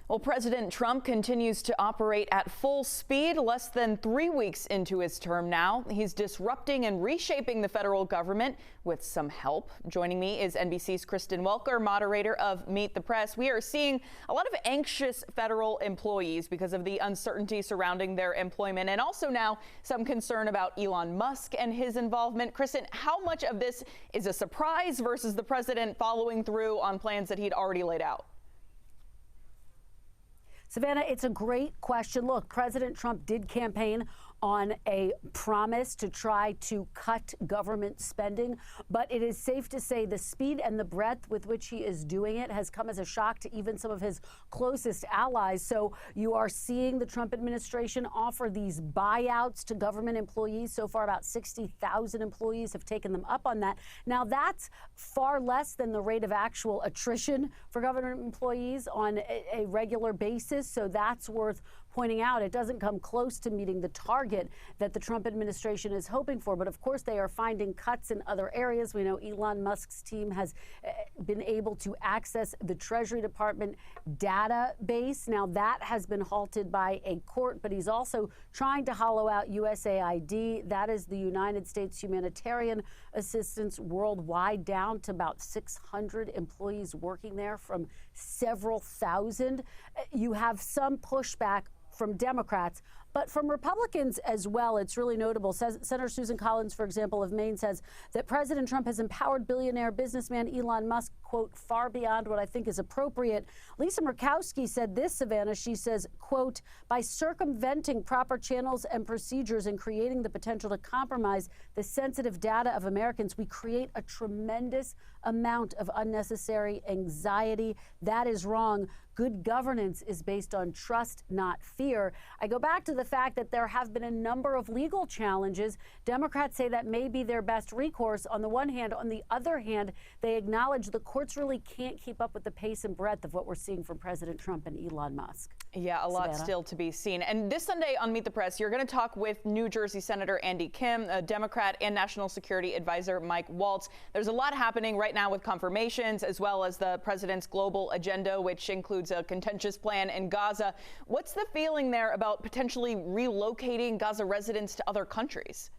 Well, President Trump continues to operate at full speed less than 3 weeks into his term now. He's disrupting and reshaping the federal government with some help. Joining me is NBC's Kristen Welker, moderator of Meet the Press. We are seeing a lot of anxious federal employees because of the uncertainty surrounding their employment, and also now some concern about Elon Musk and his involvement. Kristen, how much of this is a surprise versus the president following through on plans that he'd already laid out? Savannah, it's a great question. Look, President Trump did campaign on a promise to try to cut government spending, but it is safe to say the speed and the breadth with which he is doing it has come as a shock to even some of his closest allies. So you are seeing the Trump administration offer these buyouts to government employees. So far, about 60,000 employees have taken them up on that. Now, that's far less than the rate of actual attrition for government employees on a regular basis. So that's worth pointing out. It doesn't come close to meeting the target that the Trump administration is hoping for. But of course, they are finding cuts in other areas. We know Elon Musk's team has been able to access the Treasury Department database. Now, that has been halted by a court, but he's also trying to hollow out USAID. That is the United States Humanitarian Assistance worldwide, down to about 600 employees working there from several thousand. You have some pushback from Democrats, but from Republicans as well. It's really notable. Senator Susan Collins, for example, of Maine, says that President Trump has empowered billionaire businessman Elon Musk, quote, far beyond what I think is appropriate. Lisa Murkowski said this, Savannah. She says, quote, by circumventing proper channels and procedures and creating the potential to compromise the sensitive data of Americans, we create a tremendous amount of unnecessary anxiety. That is wrong. Good governance is based on trust, not fear. I go back to the fact that there have been a number of legal challenges. Democrats say that may be their best recourse on the one hand. On the other hand, they acknowledge the courts really can't keep up with the pace and breadth of what we're seeing from President Trump and Elon Musk. Yeah, a lot still to be seen. And this Sunday on Meet the Press, you're going to talk with New Jersey Senator Andy Kim, a Democrat, and National Security Advisor Mike Waltz. There's a lot happening right now with confirmations, as well as the president's global agenda, which includes a contentious plan in Gaza. What's the feeling there about potentially relocating Gaza residents to other countries?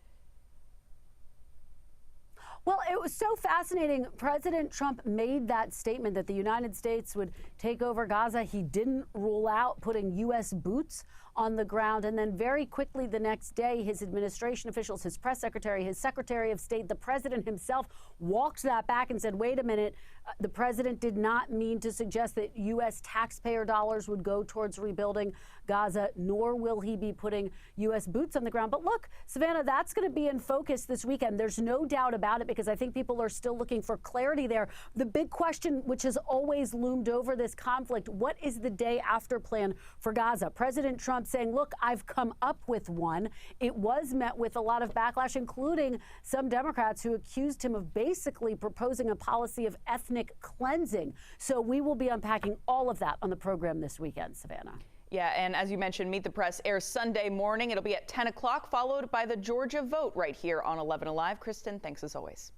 Well, it was so fascinating. President Trump made that statement that the United States would take over Gaza. He didn't rule out putting U.S. boots on the ground. And then very quickly the next day, his administration officials, his press secretary, his secretary of state, the president himself walked that back and said, wait a minute, the president did not mean to suggest that U.S. taxpayer dollars would go towards rebuilding Gaza, nor will he be putting U.S. boots on the ground. But look, Savannah, that's going to be in focus this weekend. There's no doubt about it, because I think people are still looking for clarity there. The big question, which has always loomed over this conflict, what is the day after plan for Gaza? President Trump saying, look, I've come up with one. It was met with a lot of backlash, including some Democrats who accused him of basically proposing a policy of ethnic cleansing. So we will be unpacking all of that on the program this weekend, Savannah. Yeah, and as you mentioned, Meet the Press airs Sunday morning. It'll be at 10 o'clock, followed by the Georgia vote right here on 11 Alive. Kristen, thanks as always.